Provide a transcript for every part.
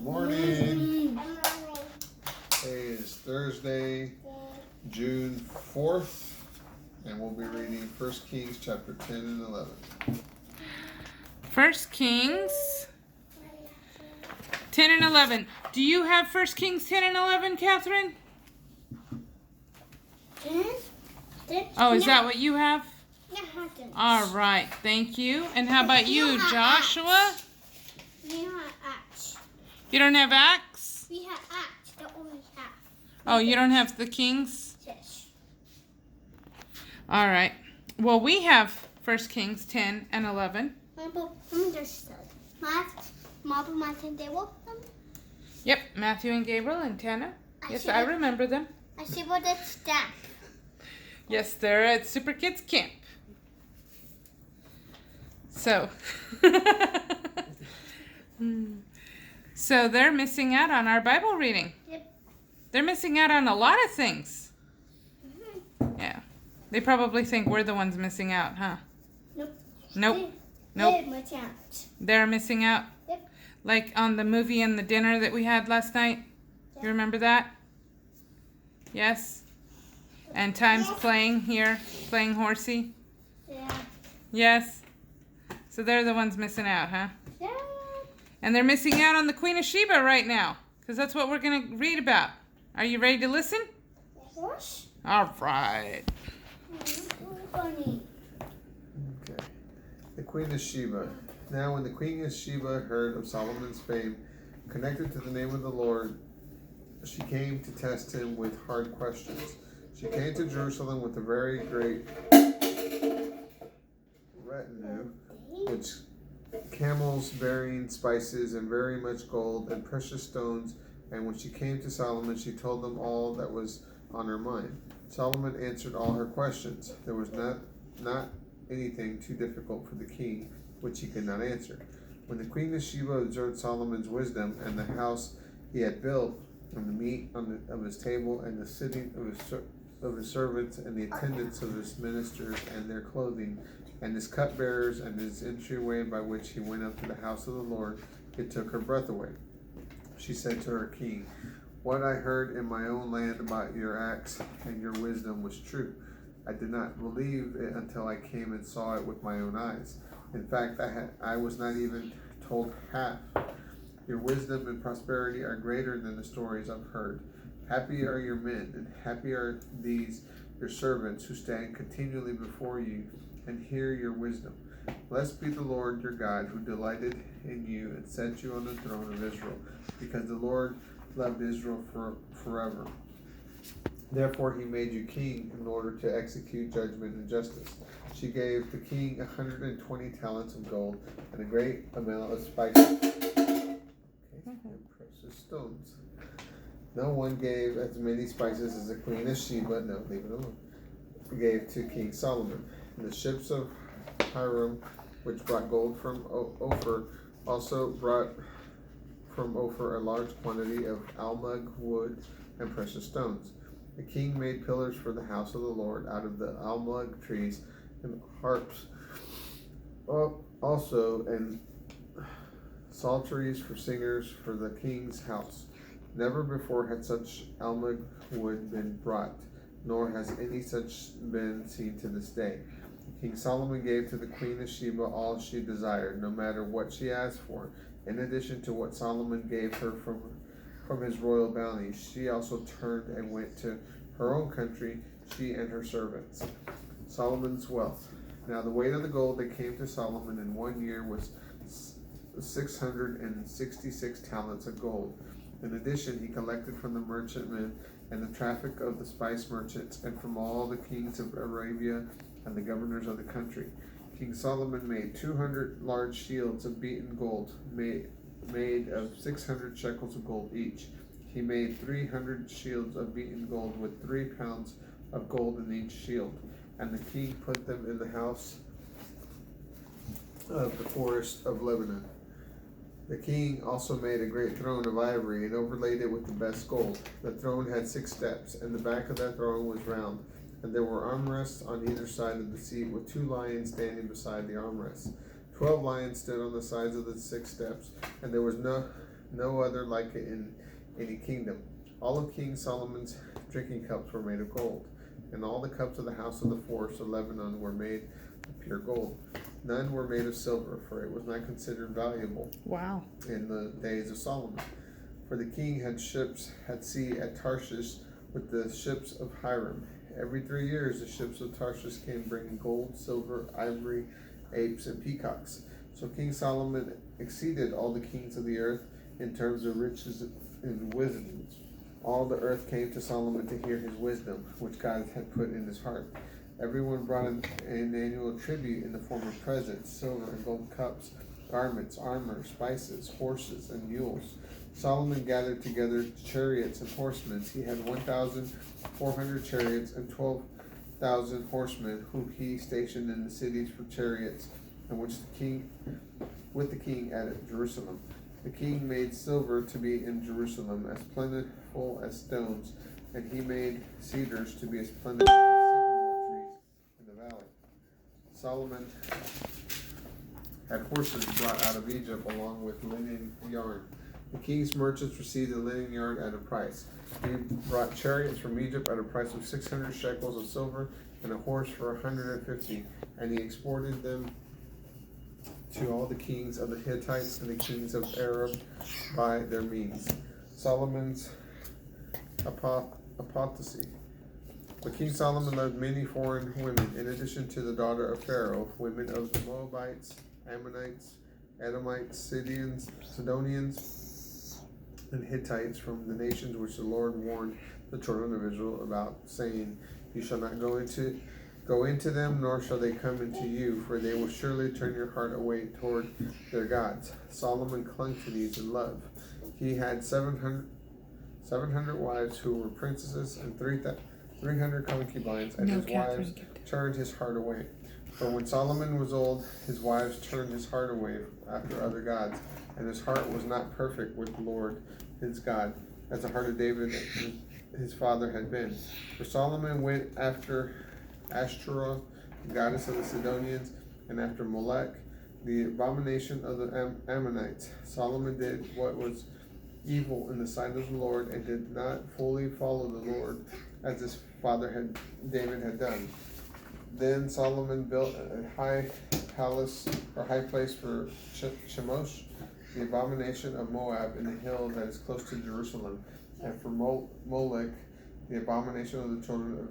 Morning. Today is Thursday, June 4th, and we'll be reading 1 Kings chapter 10 and 11. 1 Kings 10 and 11. Do you have 1 Kings 10 and 11, Catherine? 10? Oh, is that what you have? Yeah. All right, thank you. And how about you, Joshua? We have Acts. You don't have Acts? We have Acts, the only half. Oh, you don't have the Kings? Yes. All right. Well, we have 1 Kings 10 and 11. Let me just say. Matthew, and David. Yep, Matthew and Gabriel and Tana. Yes, I remember them. I see what it's that. Yes, they're at Super Kids Camp. So, so they're missing out on our Bible reading. Yep. They're missing out on a lot of things. Mm-hmm. Yeah. They probably think we're the ones missing out, huh? Nope. Nope. They're missing out. They're missing out? Yep. Like on the movie and the dinner that we had last night? You remember that? Yes? And Time's playing here, playing horsey? Yeah. Yes? So they're the ones missing out, huh? Yeah. And they're missing out on the Queen of Sheba right now, because that's what we're going to read about. Are you ready to listen? Yes. All right. Funny. Okay. The Queen of Sheba. Now when the Queen of Sheba heard of Solomon's fame connected to the name of the Lord, she came to test him with hard questions. She came to Jerusalem with a very great retinue, which camels bearing spices and very much gold and precious stones. And when she came to Solomon, she told them all that was on her mind. Solomon answered all her questions. There was not anything too difficult for the king which he could not answer. When the Queen of Sheba observed Solomon's wisdom and the house he had built, and the meat of his table, and the sitting of his servants, and the attendance of his ministers, and their clothing, and his cupbearers, and his entryway by which he went up to the house of the Lord, it took her breath away. She said to her king, "What I heard in my own land about your acts and your wisdom was true. I did not believe it until I came and saw it with my own eyes. In fact, I was not even told half. Your wisdom and prosperity are greater than the stories I've heard. Happy are your men, and happy are these your servants who stand continually before you and hear your wisdom. Blessed be the Lord your God, who delighted in you and set you on the throne of Israel, because the Lord loved Israel forever. Therefore he made you king in order to execute judgment and justice." She gave the king 120 talents of gold and a great amount of spices and precious stones. No one gave as many spices as the Queen of Sheba, no, leave it alone, gave to King Solomon. And the ships of Hiram, which brought gold from Ophir, also brought from Ophir a large quantity of almug wood and precious stones. The king made pillars for the house of the Lord out of the almug trees, and harps also, and psalteries for singers for the king's house. Never before had such almug wood been brought, nor has any such been seen to this day. King Solomon gave to the Queen of Sheba all she desired, no matter what she asked for. In addition to what Solomon gave her from his royal bounty, she also turned and went to her own country, she and her servants. Solomon's wealth. Now the weight of the gold that came to Solomon in 1 year was 666 talents of gold. In addition, he collected from the merchantmen and the traffic of the spice merchants, and from all the kings of Arabia and the governors of the country. King Solomon made 200 large shields of beaten gold, made of 600 shekels of gold each. He made 300 shields of beaten gold with 3 pounds of gold in each shield, and the king put them in the house of the forest of Lebanon. The king also made a great throne of ivory and overlaid it with the best gold. The throne had 6 steps, and the back of that throne was round, and there were armrests on either side of the seat, with 2 lions standing beside the armrests. 12 lions stood on the sides of the 6 steps, and there was no other like it in any kingdom. All of King Solomon's drinking cups were made of gold, and all the cups of the house of the forest of Lebanon were made of pure gold. None were made of silver, for it was not considered valuable Wow. in the days of Solomon. For the king had ships at sea at Tarshish with the ships of Hiram. Every 3 years the ships of Tarshish came bringing gold, silver, ivory, apes, and peacocks. So King Solomon exceeded all the kings of the earth in terms of riches and wisdom. All the earth came to Solomon to hear his wisdom, which God had put in his heart. Everyone brought an annual tribute in the form of presents, silver and gold cups, garments, armor, spices, horses, and mules. Solomon gathered together chariots and horsemen. He had 1,400 chariots and 12,000 horsemen, whom he stationed in the cities for chariots, and which the king at Jerusalem. The king made silver to be in Jerusalem as plentiful as stones, and he made cedars to be as plentiful as sycamore trees in the valley. Solomon had horses brought out of Egypt along with linen yarn. The king's merchants received the linen yarn at a price. He brought chariots from Egypt at a price of 600 shekels of silver and a horse for 150, and he exported them to all the kings of the Hittites and the kings of Arab by their means. Solomon's apostasy. But King Solomon loved many foreign women, in addition to the daughter of Pharaoh, women of the Moabites, Ammonites, Edomites, Sidonians, and Hittites from the nations which the Lord warned the children of Israel about, saying, You shall not go into them, nor shall they come into you, for they will surely turn your heart away toward their gods. Solomon clung to these in love. He had 700 wives who were princesses and 300 concubines, and his wives turned his heart away. For when Solomon was old, his wives turned his heart away after other gods, and his heart was not perfect with the Lord his God, as the heart of David his father had been. For Solomon went after Ashtoreth, the goddess of the Sidonians, and after Molech, the abomination of the Ammonites. Solomon did what was evil in the sight of the Lord, and did not fully follow the Lord as his father David had done. Then Solomon built a high place for Chemosh, the abomination of Moab, in the hill that is close to Jerusalem, and for Molech, the abomination of the children of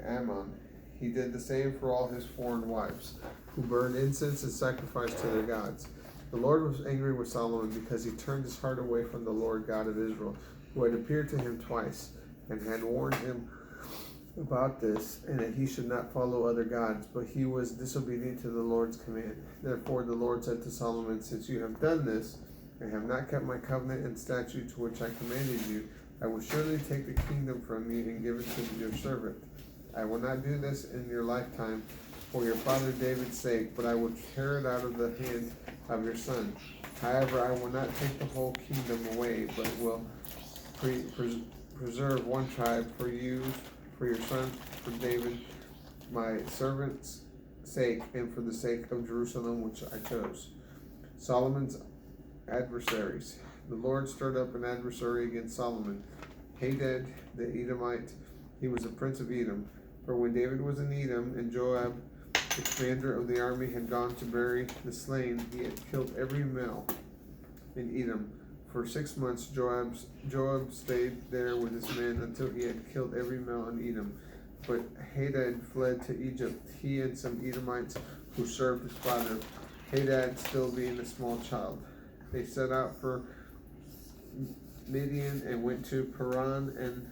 Ammon. He did the same for all his foreign wives, who burned incense and sacrificed to their gods. The Lord was angry with Solomon because he turned his heart away from the Lord God of Israel, who had appeared to him twice, and had warned him about this, and that he should not follow other gods, but he was disobedient to the Lord's command. Therefore the Lord said to Solomon, Since you have done this, and have not kept my covenant and statutes which I commanded you, I will surely take the kingdom from you and give it to your servant. I will not do this in your lifetime for your father David's sake, but I will tear it out of the hand of your son. However, I will not take the whole kingdom away, but will preserve one tribe for you, for your son, for David, my servant's sake, and for the sake of Jerusalem, which I chose. Solomon's adversaries. The Lord stirred up an adversary against Solomon, Hadad the Edomite. He was a prince of Edom. For when David was in Edom, and Joab, the commander of the army, had gone to bury the slain, he had killed every male in Edom. For 6 months Joab stayed there with his men until he had killed every male in Edom. But Hadad fled to Egypt, he and some Edomites who served his father, Hadad still being a small child. They set out for Midian and went to Paran,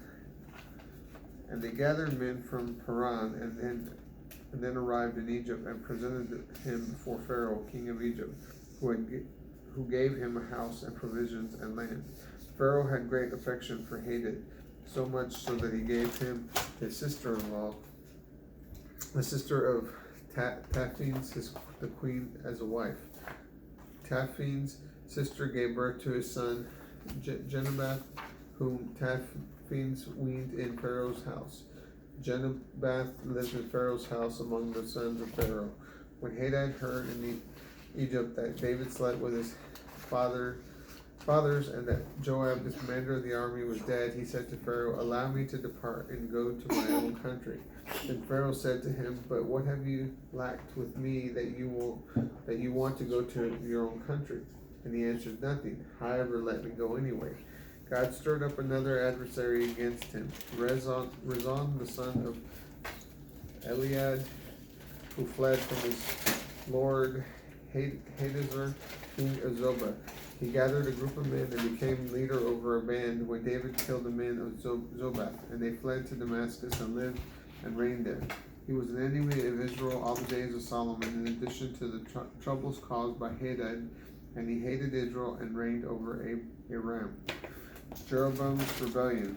and they gathered men from Paran, and then arrived in Egypt and presented him before Pharaoh, king of Egypt, who gave him a house and provisions and land. Pharaoh had great affection for Hadad, so much so that he gave him his sister-in-law, the sister of Taphanes, the queen, as a wife. Taphanes' sister gave birth to his son Genubath, whom Taphanes weaned in Pharaoh's house. Genubath lived in Pharaoh's house among the sons of Pharaoh. When Hadad heard in Egypt that David slept with his father fathers, and that Joab, the commander of the army, was dead, he said to Pharaoh, "Allow me to depart and go to my own country." Then Pharaoh said to him, "But what have you lacked with me that you want to go to your own country?" And he answered, "Nothing. However, let me go anyway." God stirred up another adversary against him, Rezon the son of Eliad, who fled from his lord Hadazer, king of Zobah. He gathered a group of men and became leader over a band when David killed the men of Zobath, and they fled to Damascus and lived and reigned there. He was an enemy of Israel all the days of Solomon, in addition to the troubles caused by Hadad, and he hated Israel and reigned over Aram. Jeroboam's rebellion.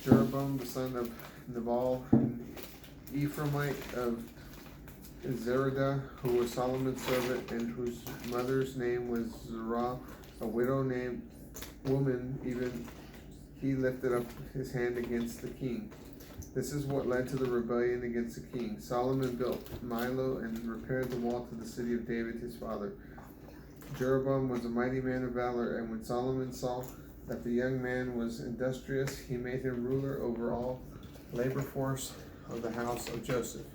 Jeroboam, the son of Nebal, Ephraimite of Zeradah, who was Solomon's servant, and whose mother's name was Zerah, a widow named woman, even he lifted up his hand against the king. This is what led to the rebellion against the king. Solomon built Milo and repaired the wall to the city of David his father. Jeroboam was a mighty man of valor, and when Solomon saw that the young man was industrious, he made him ruler over all labor force of the house of Joseph.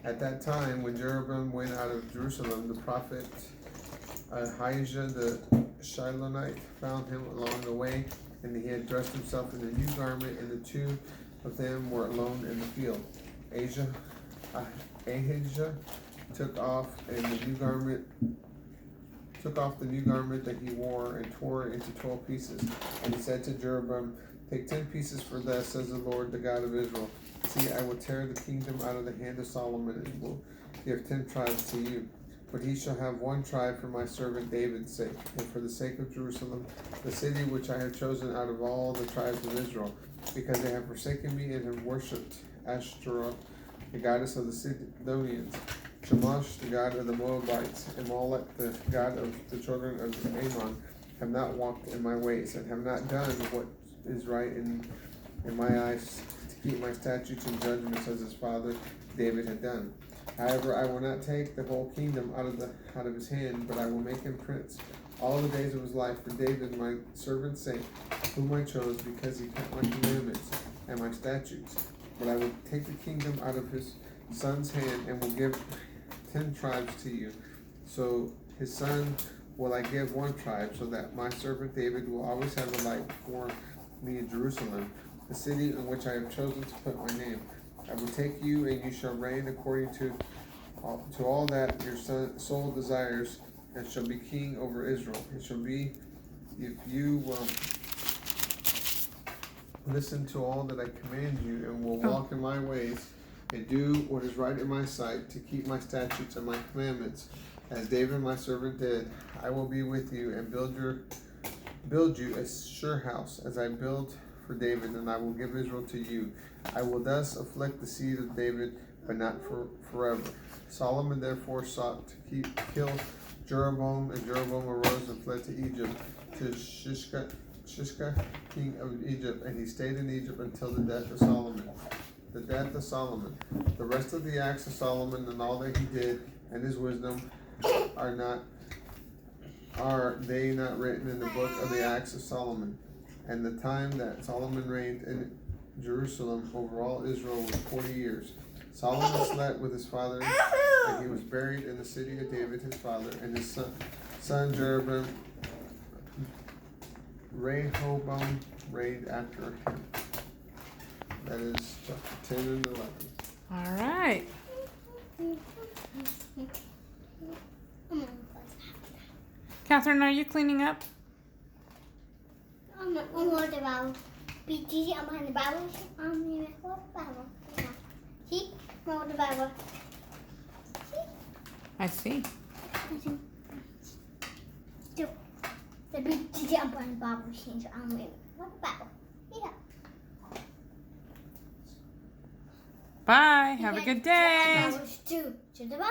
At that time, when Jeroboam went out of Jerusalem, the prophet Ahijah the Shilonite found him along the way, and he had dressed himself in a new garment, and the two of them were alone in the field. Ahijah took off the new garment that he wore and tore it into 12 pieces. And he said to Jeroboam, "Take 10 pieces for this, says the Lord, the God of Israel. See, I will tear the kingdom out of the hand of Solomon and will give 10 tribes to you. But he shall have 1 tribe for my servant David's sake, and for the sake of Jerusalem, the city which I have chosen out of all the tribes of Israel, because they have forsaken me and have worshipped Ashtoreth, the goddess of the Sidonians, Shamash, the god of the Moabites, and Molech, the god of the children of Ammon, have not walked in my ways, and have not done what is right in my eyes, to keep my statutes and judgments as his father David had done. However, I will not take the whole kingdom out of his hand, but I will make him prince all the days of his life for David my servant's sake, whom I chose, because he kept my commandments and my statutes. But I will take the kingdom out of his son's hand, and will give 10 tribes to you. So his son will I give 1 tribe, so that my servant David will always have a light before me in Jerusalem, the city in which I have chosen to put my name. I will take you, and you shall reign according to all that your soul desires, and shall be king over Israel. It shall be, if you will listen to all that I command you, and will walk in my ways, and do what is right in my sight, to keep my statutes and my commandments, as David my servant did, I will be with you, and build you a sure house, as I built for David, and I will give Israel to you. I will thus afflict the seed of David, but not forever." Solomon therefore sought to kill Jeroboam, and Jeroboam arose and fled to Egypt, to Shishka, king of Egypt, and he stayed in Egypt until the death of Solomon. The death of Solomon. The rest of the acts of Solomon and all that he did, and his wisdom, are they not written in the book of the acts of Solomon? And the time that Solomon reigned in Jerusalem over all Israel was 40 years. Solomon slept with his father, and he was buried in the city of David his father, and his son Rehoboam reigned after him. That is chapter 10 and 11. All right. Catherine, are you cleaning up? What about BG? I'm on the Bible. What Bible? See? What the Bible? I see. The BG, I'm on the Bible. What the Bible? Yeah. Bye. Have a good day. Bibles too. To the Bible.